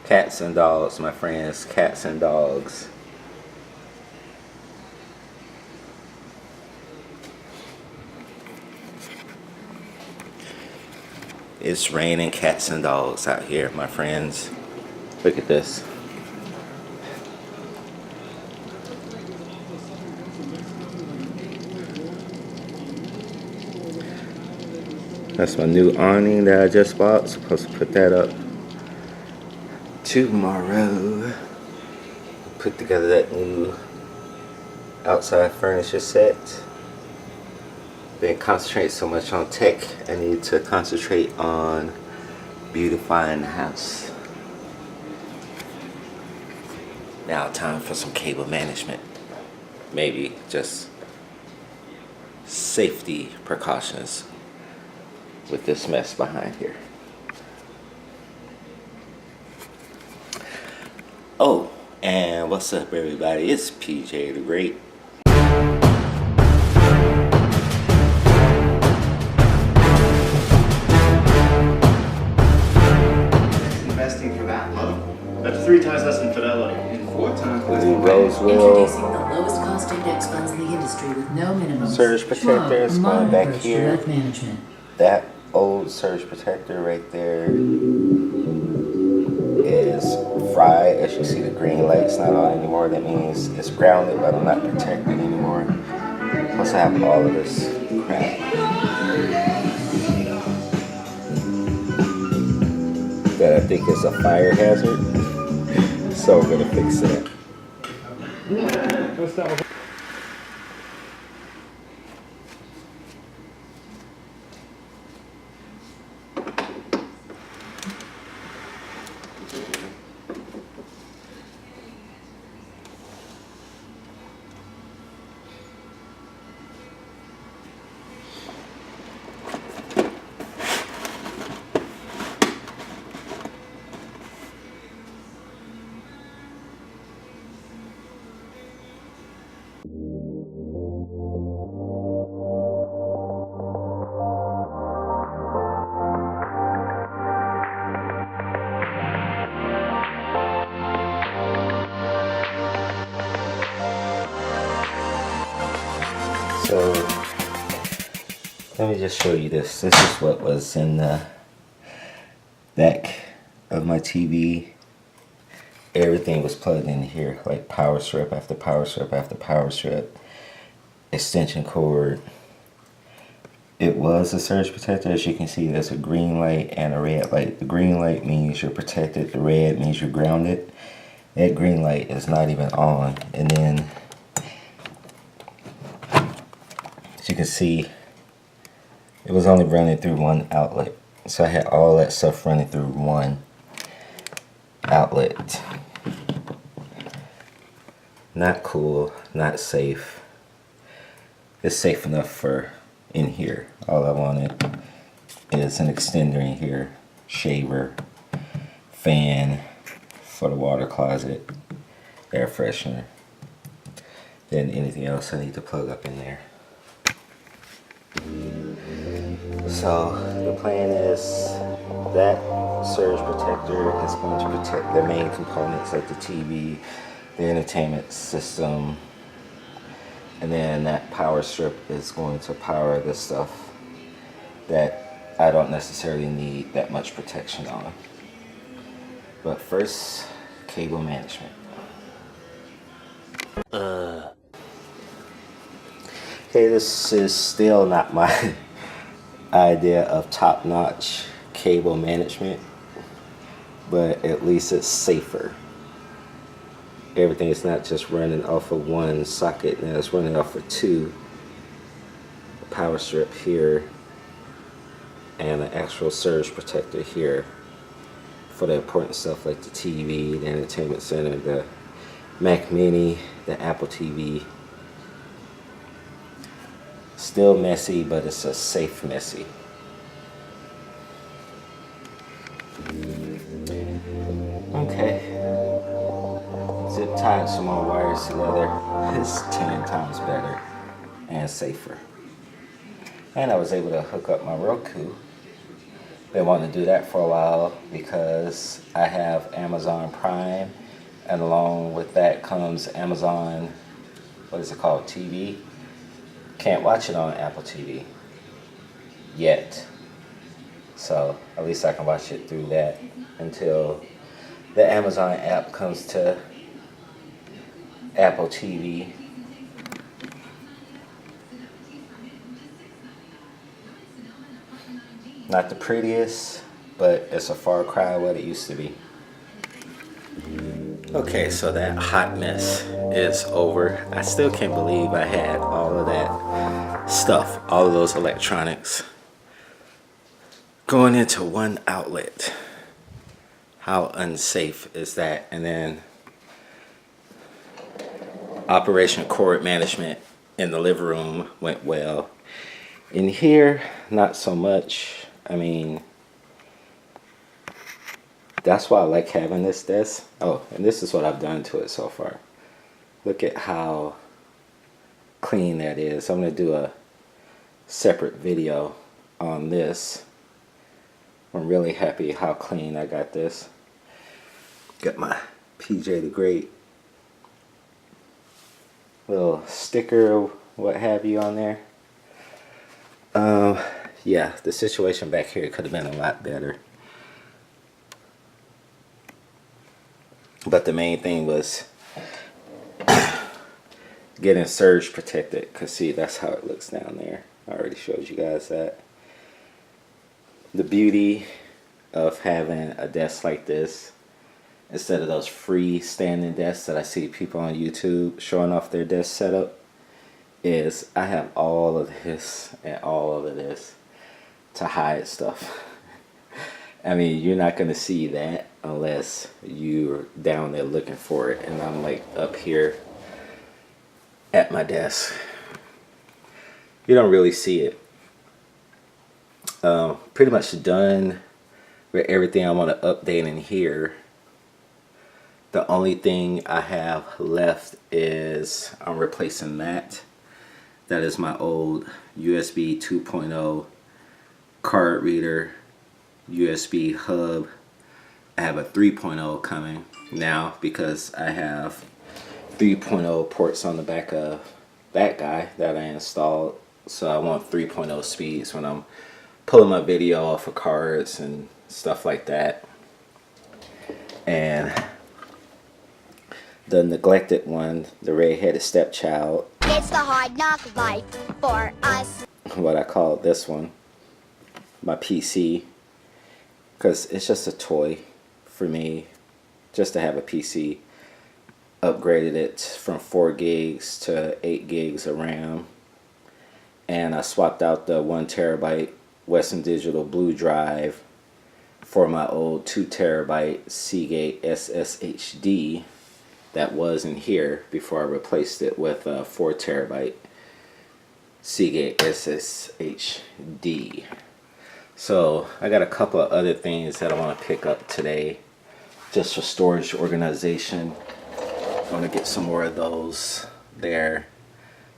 Cats and dogs, my friends, cats and dogs. It's raining cats and dogs out here, my friends. Look at this. That's my new awning that I just bought. Supposed to put that up tomorrow. Put together that new outside furniture set. Been concentrating so much on tech, I need to concentrate on beautifying the house. Now time for some cable management. Maybe just safety precautions with this mess behind here. Oh, and what's up everybody? It's PJ the Great. Investing for that low? That's 3 times less than Fidelity. And 4 times less than Introducing the lowest cost index funds in the industry with no minimum. Surge protector is going back here. Management. That old surge protector right there is fried. As you see, the green light's not on anymore. That means it's grounded, but I'm not protected anymore. Plus I have all of this crap that I think is a fire hazard. So we're gonna fix that. So let me just show you this. This is what was in the back of my TV. Everything was plugged in here, like power strip after power strip after power strip, extension cord. It was a surge protector. As you can see, there's a green light and a red light. The green light means you're protected. The red means you're grounded. That green light is not even on. And then, as you can see, it was only running through one outlet. So I had all that stuff running through one outlet. Not cool, not safe. It's safe enough for in here. All I wanted is an extender in here, shaver, fan for the water closet, air freshener. Then anything else I need to plug up in there. So the plan is that surge protector is going to protect the main components like the TV, the entertainment system, and then that power strip is going to power the stuff that I don't necessarily need that much protection on. But first, cable management. Okay, this is still not my idea of top-notch cable management, but at least it's safer. Everything is not just running off of one socket, now it's running off of two. A power strip here and an actual surge protector here for the important stuff like the TV, the entertainment center, the Mac Mini, the Apple TV. Still messy, but it's a safe messy. Okay. Zip tied some more wires together. It's 10 times better and safer. And I was able to hook up my Roku been wanting to do that for a while because I have Amazon Prime, and along with that comes Amazon, what is it called, TV? Can't watch it on Apple TV yet. So at least I can watch it through that until the Amazon app comes to Apple TV. Not the prettiest, but it's a far cry what it used to be. Okay, so that hot mess is over. I still can't believe I had all of that stuff, all of those electronics going into one outlet. How unsafe is that? And then Operation Cord Management in the living room went well. In here, not so much. I mean, that's why I like having this desk. Oh, and this is what I've done to it so far. Look at how clean that is. I'm going to do a separate video on this. I'm really happy how clean I got this. Got my PJ the Great little sticker, what have you, on there. Yeah, the situation back here could have been a lot better. But the main thing was getting surge protected. Cause see, that's how it looks down there. I already showed you guys that. The beauty of having a desk like this, instead of those free standing desks that I see people on YouTube showing off their desk setup, is I have all of this and all of this to hide stuff. I mean, you're not gonna see that unless you're down there looking for it, and I'm like up here at my desk. You don't really see it. Pretty much done with everything I want to update in here. The only thing I have left is I'm replacing that. That is my old USB 2.0 card reader, USB hub. I have a 3.0 coming now because I have 3.0 ports on the back of that guy that I installed. So I want 3.0 speeds when I'm pulling my video off of cards and stuff like that. And the neglected one, the red-headed stepchild. It's the hard knock life for us. What I call this one, my PC, because it's just a toy for me, just to have a PC. Upgraded it from 4 gigs to 8 gigs of RAM, and I swapped out the 1 terabyte Western Digital blue drive for my old 2 terabyte Seagate SSHD that was in here before I replaced it with a 4 terabyte Seagate SSHD. So I got a couple of other things that I want to pick up today just for storage organization. I'm going to get some more of those there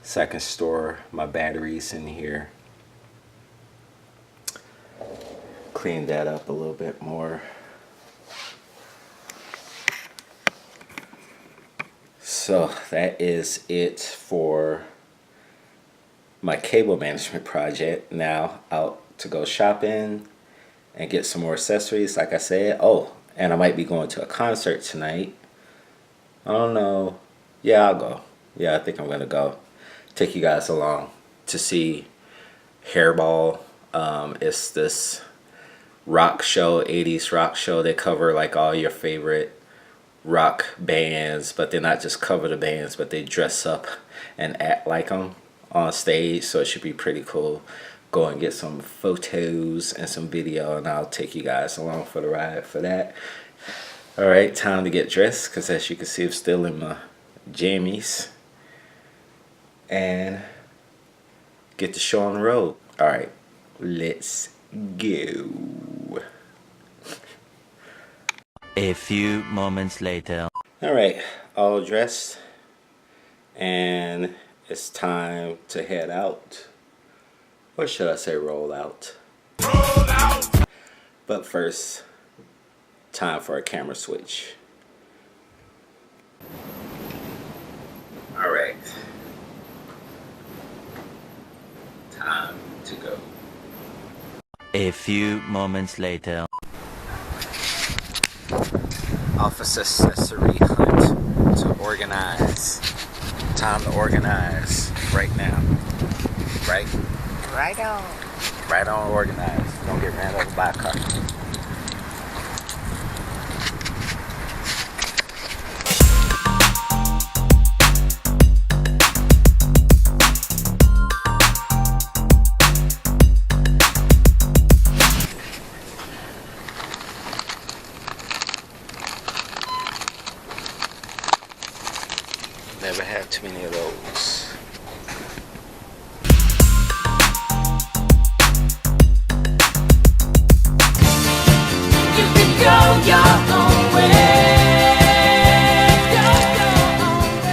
so I can store my batteries in here. Clean that up a little bit more. So that is it for my cable management project. Now out to go shopping and get some more accessories, like I said. Oh, and I might be going to a concert tonight. I don't know. Yeah, I'll go. Yeah, I think I'm gonna go. Take you guys along to see Hairball. It's this rock show, 80s rock show. They cover like all your favorite rock bands, but they're not just cover the bands, but they dress up and act like them on stage. So it should be pretty cool. Go and get some photos and some video, and I'll take you guys along for the ride for that. All right, time to get dressed, because as you can see, I'm still in my jammies, and get the show on the road. All right, let's go. A few moments later. All right, all dressed, and it's time to head out. Or should I say roll out? Roll out! But first, time for a camera switch. All right. Time to go. A few moments later. Office accessory hunt to organize. Time to organize right now. Right? Right on. Right on, organize. Don't get ran over by a car. Never had too many of those. You can go your own way.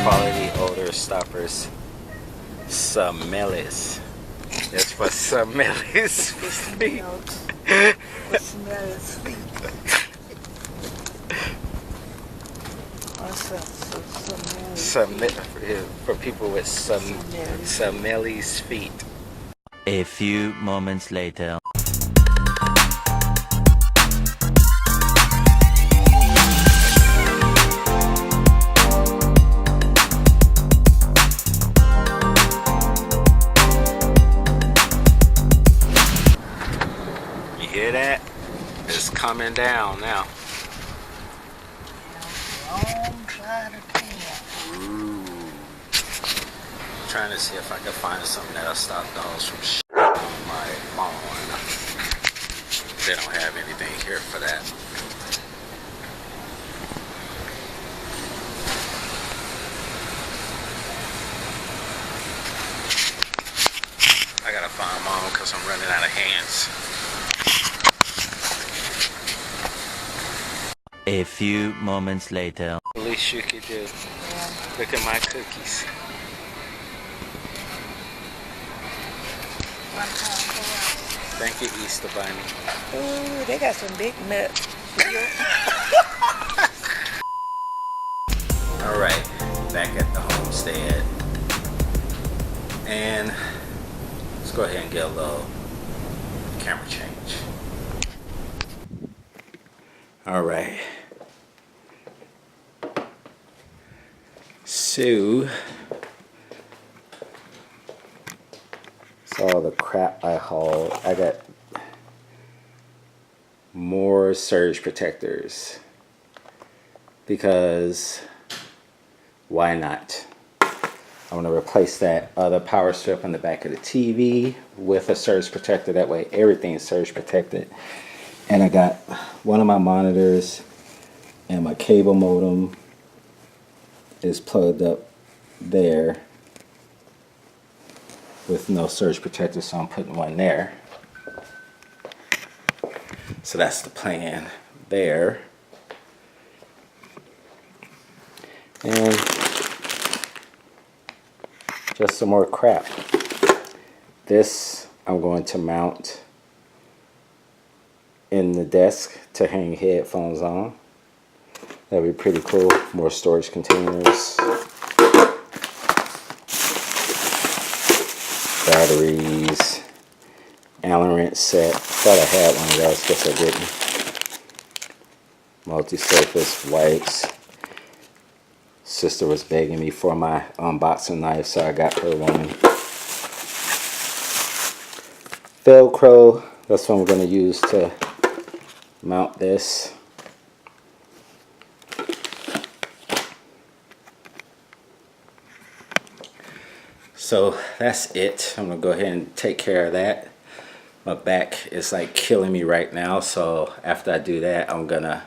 Quality odor stoppers. Smellies. It's for smellies feet. Smell his feet. For people with smellies feet. A few moments later. You hear that? It's coming down now. Long side of town. Ooh. Trying to see if I can find something that'll stop dogs from on my lawn. They don't have anything here for that. I gotta find mom because I'm running out of hands. A few moments later. The least you could do. Look at my cookies. Thank you, Easter Bunny. Ooh, they got some big nuts. Alright, back at the homestead. And let's go ahead and get a little camera change. Alright. So, it's all the crap I hauled. I got more surge protectors because why not? I'm going to replace that other power strip on the back of the TV with a surge protector. That way everything's surge protected. And I got one of my monitors and my cable modem is plugged up there with no surge protector, so I'm putting one there. So that's the plan there. And just some more crap. This I'm going to mount in the desk to hang headphones on. That'd be pretty cool. More storage containers. Batteries. Allen wrench set. Thought I had one of those, guess I didn't. Multi-surface wipes. Sister was begging me for my unboxing knife, so I got her one. Velcro. That's what I'm going to use to mount this. So that's it. I'm gonna go ahead and take care of that. My back is like killing me right now, so after I do that, I'm gonna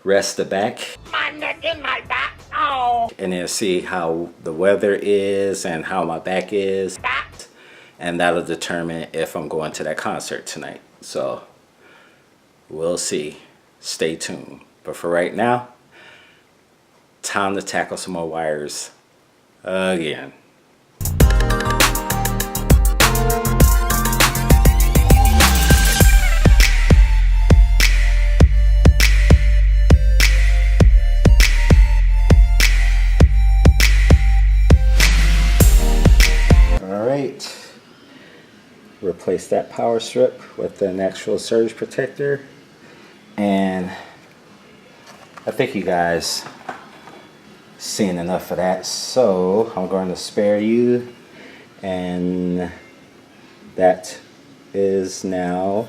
rest the back. My neck and my back. Oh. And then see how the weather is and how my back is. And that'll determine if I'm going to that concert tonight. So we'll see. Stay tuned. But for right now, time to tackle some more wires again. replace that power strip with an actual surge protector. And I think you guys seen enough of that, so I'm going to spare you, and that is now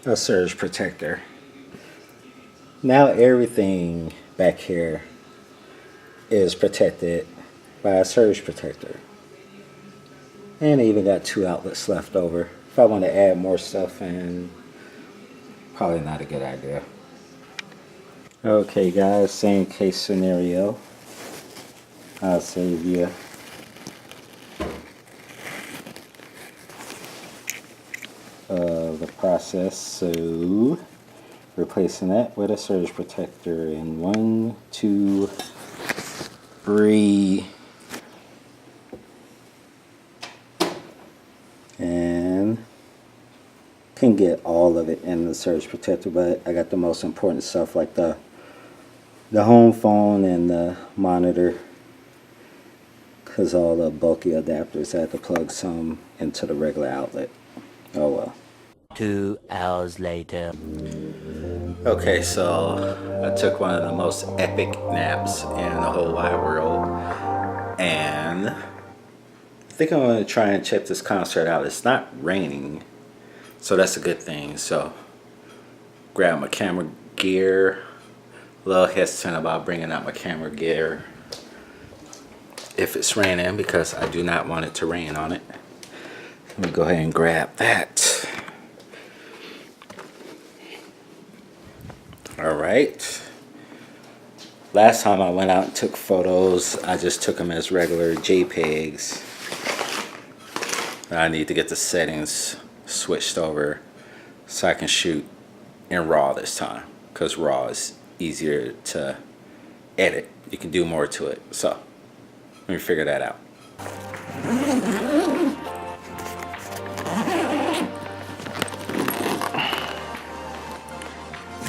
a surge protector. Now everything back here is protected by a surge protector. And I even got 2 outlets left over. If I want to add more stuff in, probably not a good idea. Okay guys, same case scenario. I'll save you the process. So replacing that with a surge protector in 1, 2, 3, and can get all of it in the surge protector, but I got the most important stuff like the home phone and the monitor, because all the bulky adapters I had to plug some into the regular outlet. Oh well. 2 hours later. Okay, so I took one of the most epic naps in the whole wide world, and I think I'm going to try and check this concert out. It's not raining, so that's a good thing. So grab my camera gear. A little hesitant about bringing out my camera gear if it's raining, because I do not want it to rain on it. Let me go ahead and grab that. Alright, last time I went out and took photos, I just took them as regular JPEGs. I need to get the settings switched over so I can shoot in RAW this time, because RAW is easier to edit. You can do more to it. So let me figure that out.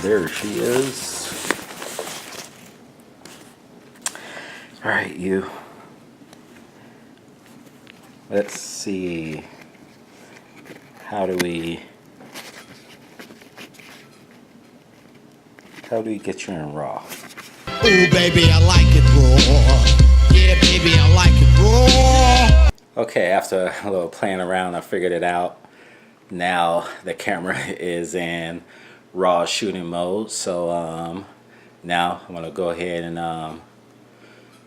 There she is. All right, you. Let's see. How do we get you in RAW? Ooh, baby, I like it raw. Yeah, baby, I like it raw. Okay, after a little playing around, I figured it out. Now the camera is in RAW shooting mode, so now I'm gonna go ahead and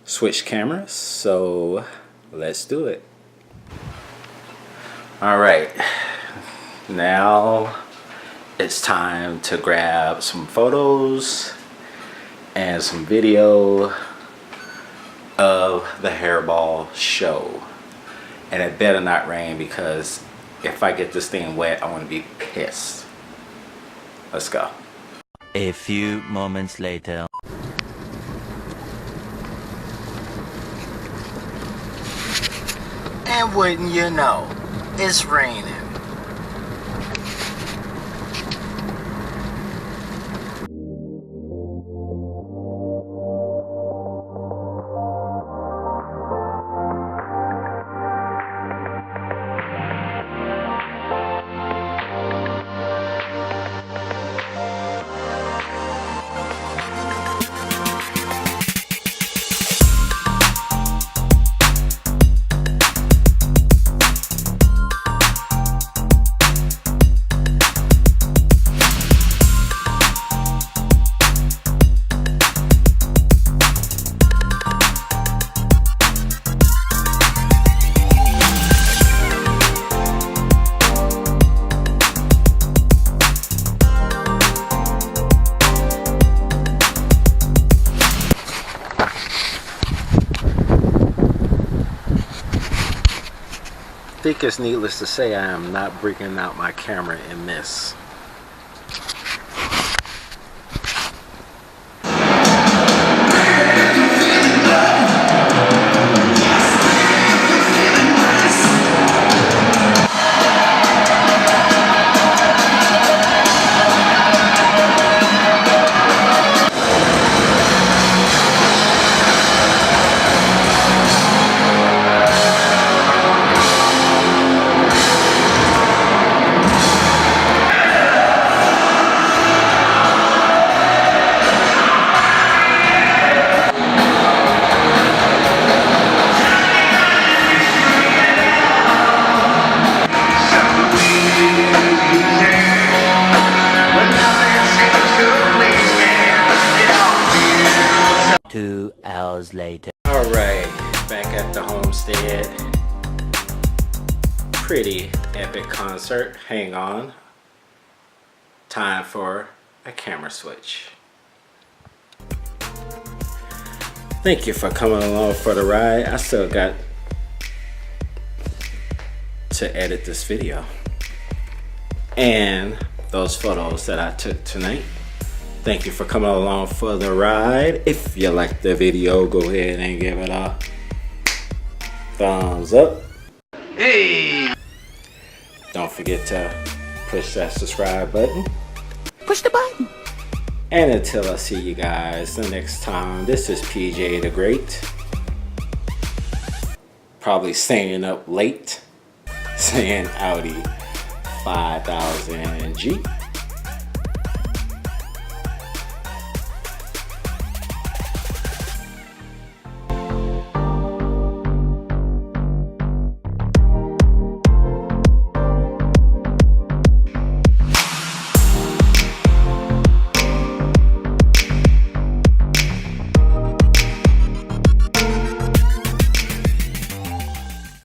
switch cameras. So let's do it. All right, now it's time to grab some photos and some video of the Hairball show, and it better not rain, because if I get this thing wet, I'm gonna be pissed. Let's go. A few moments later. And wouldn't you know, it's raining. I think it's needless to say I am not breaking out my camera in this. 2 hours later. Alright, back at the homestead. Pretty epic concert. Hang on. Time for a camera switch. Thank you for coming along for the ride. I still got to edit this video. And those photos that I took tonight. Thank you for coming along for the ride. If you liked the video, go ahead and give it a thumbs up. Hey! Don't forget to push that subscribe button. Push the button. And until I see you guys the next time, this is PJ the Great. Probably staying up late, saying Audi 5000G.